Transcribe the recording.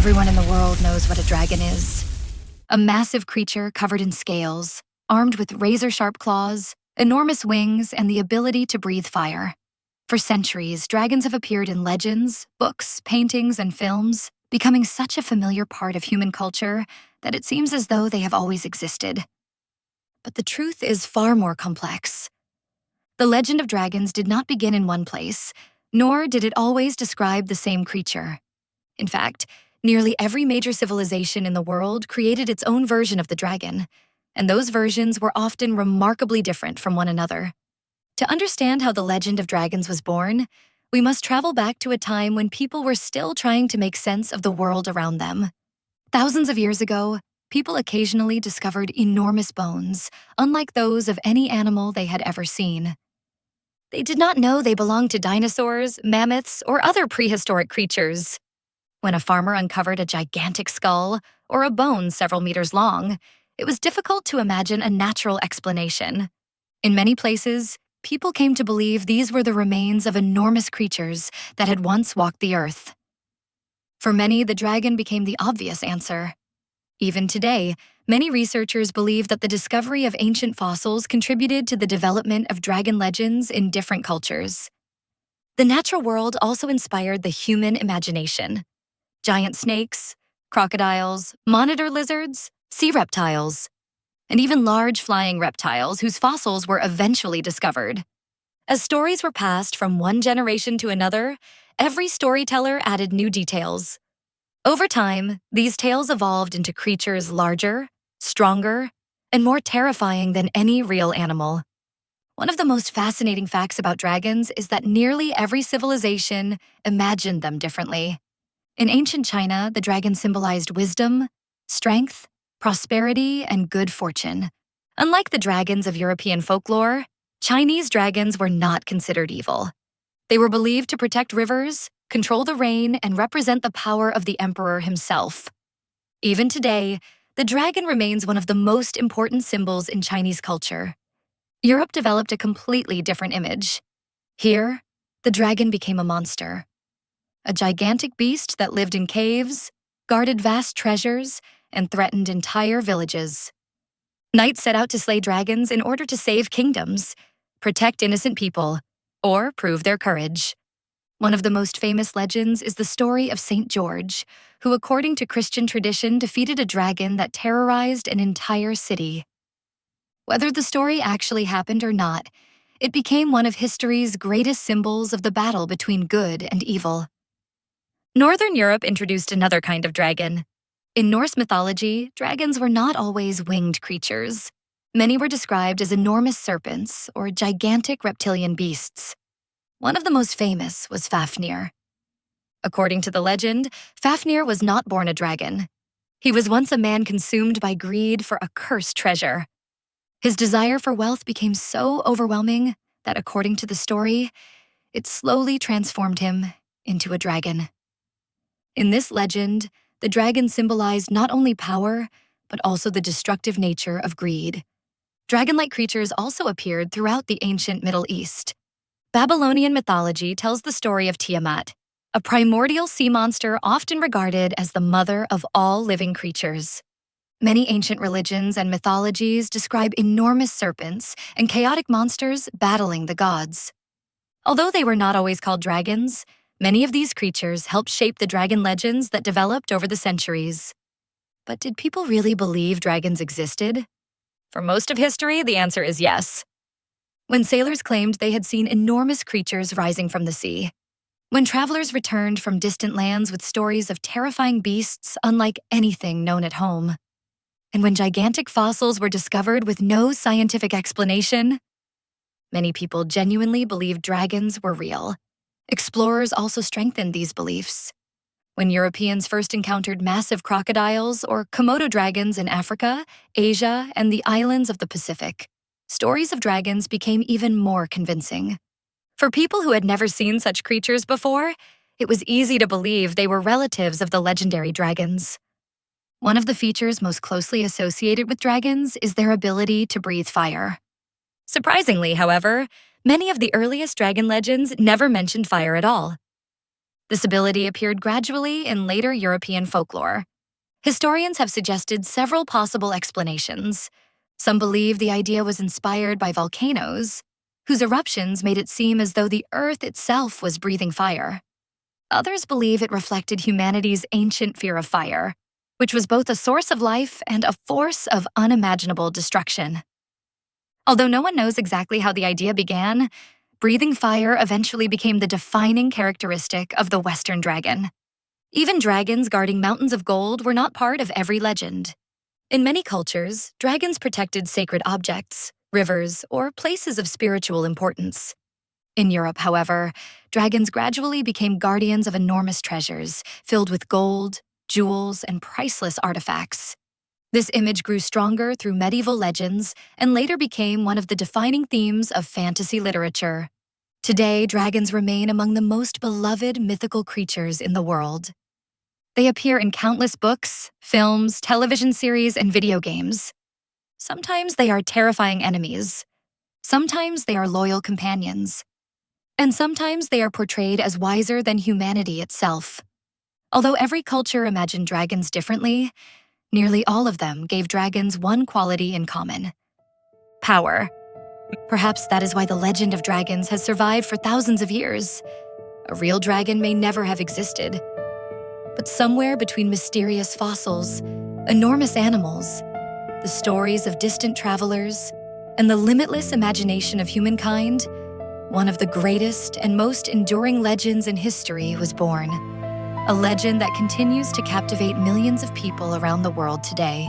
Everyone in the world knows what a dragon is. A massive creature covered in scales, armed with razor-sharp claws, enormous wings, and the ability to breathe fire. For centuries, dragons have appeared in legends, books, paintings, and films, becoming such a familiar part of human culture that it seems as though they have always existed. But the truth is far more complex. The legend of dragons did not begin in one place, nor did it always describe the same creature. In fact, nearly every major civilization in the world created its own version of the dragon, and those versions were often remarkably different from one another. To understand how the legend of dragons was born, we must travel back to a time when people were still trying to make sense of the world around them. Thousands of years ago, people occasionally discovered enormous bones, unlike those of any animal they had ever seen. They did not know they belonged to dinosaurs, mammoths, or other prehistoric creatures. When a farmer uncovered a gigantic skull or a bone several meters long, it was difficult to imagine a natural explanation. In many places, people came to believe these were the remains of enormous creatures that had once walked the earth. For many, the dragon became the obvious answer. Even today, many researchers believe that the discovery of ancient fossils contributed to the development of dragon legends in different cultures. The natural world also inspired the human imagination. Giant snakes, crocodiles, monitor lizards, sea reptiles, and even large flying reptiles whose fossils were eventually discovered. As stories were passed from one generation to another, every storyteller added new details. Over time, these tales evolved into creatures larger, stronger, and more terrifying than any real animal. One of the most fascinating facts about dragons is that nearly every civilization imagined them differently. In ancient China, the dragon symbolized wisdom, strength, prosperity, and good fortune. Unlike the dragons of European folklore, Chinese dragons were not considered evil. They were believed to protect rivers, control the rain, and represent the power of the emperor himself. Even today, the dragon remains one of the most important symbols in Chinese culture. Europe developed a completely different image. Here, the dragon became a monster. A gigantic beast that lived in caves, guarded vast treasures, and threatened entire villages. Knights set out to slay dragons in order to save kingdoms, protect innocent people, or prove their courage. One of the most famous legends is the story of Saint George, who, according to Christian tradition, defeated a dragon that terrorized an entire city. Whether the story actually happened or not, it became one of history's greatest symbols of the battle between good and evil. Northern Europe introduced another kind of dragon. In Norse mythology, dragons were not always winged creatures. Many were described as enormous serpents or gigantic reptilian beasts. One of the most famous was Fafnir. According to the legend, Fafnir was not born a dragon. He was once a man consumed by greed for a cursed treasure. His desire for wealth became so overwhelming that, according to the story, it slowly transformed him into a dragon. In this legend, the dragon symbolized not only power, but also the destructive nature of greed. Dragon-like creatures also appeared throughout the ancient Middle East. Babylonian mythology tells the story of Tiamat, a primordial sea monster often regarded as the mother of all living creatures. Many ancient religions and mythologies describe enormous serpents and chaotic monsters battling the gods. Although they were not always called dragons, many of these creatures helped shape the dragon legends that developed over the centuries. But did people really believe dragons existed? For most of history, the answer is yes. When sailors claimed they had seen enormous creatures rising from the sea. When travelers returned from distant lands with stories of terrifying beasts unlike anything known at home. And when gigantic fossils were discovered with no scientific explanation, many people genuinely believed dragons were real. Explorers also strengthened these beliefs. When Europeans first encountered massive crocodiles or Komodo dragons in Africa, Asia, and the islands of the Pacific, stories of dragons became even more convincing. For people who had never seen such creatures before, it was easy to believe they were relatives of the legendary dragons. One of the features most closely associated with dragons is their ability to breathe fire. Surprisingly, however, many of the earliest dragon legends never mentioned fire at all. This ability appeared gradually in later European folklore. Historians have suggested several possible explanations. Some believe the idea was inspired by volcanoes, whose eruptions made it seem as though the earth itself was breathing fire. Others believe it reflected humanity's ancient fear of fire, which was both a source of life and a force of unimaginable destruction. Although no one knows exactly how the idea began, breathing fire eventually became the defining characteristic of the Western dragon. Even dragons guarding mountains of gold were not part of every legend. In many cultures, dragons protected sacred objects, rivers, or places of spiritual importance. In Europe, however, dragons gradually became guardians of enormous treasures filled with gold, jewels, and priceless artifacts. This image grew stronger through medieval legends and later became one of the defining themes of fantasy literature. Today, dragons remain among the most beloved mythical creatures in the world. They appear in countless books, films, television series, and video games. Sometimes they are terrifying enemies. Sometimes they are loyal companions. And sometimes they are portrayed as wiser than humanity itself. Although every culture imagined dragons differently, nearly all of them gave dragons one quality in common: power. Perhaps that is why the legend of dragons has survived for thousands of years. A real dragon may never have existed. But somewhere between mysterious fossils, enormous animals, the stories of distant travelers, and the limitless imagination of humankind, one of the greatest and most enduring legends in history was born. A legend that continues to captivate millions of people around the world today.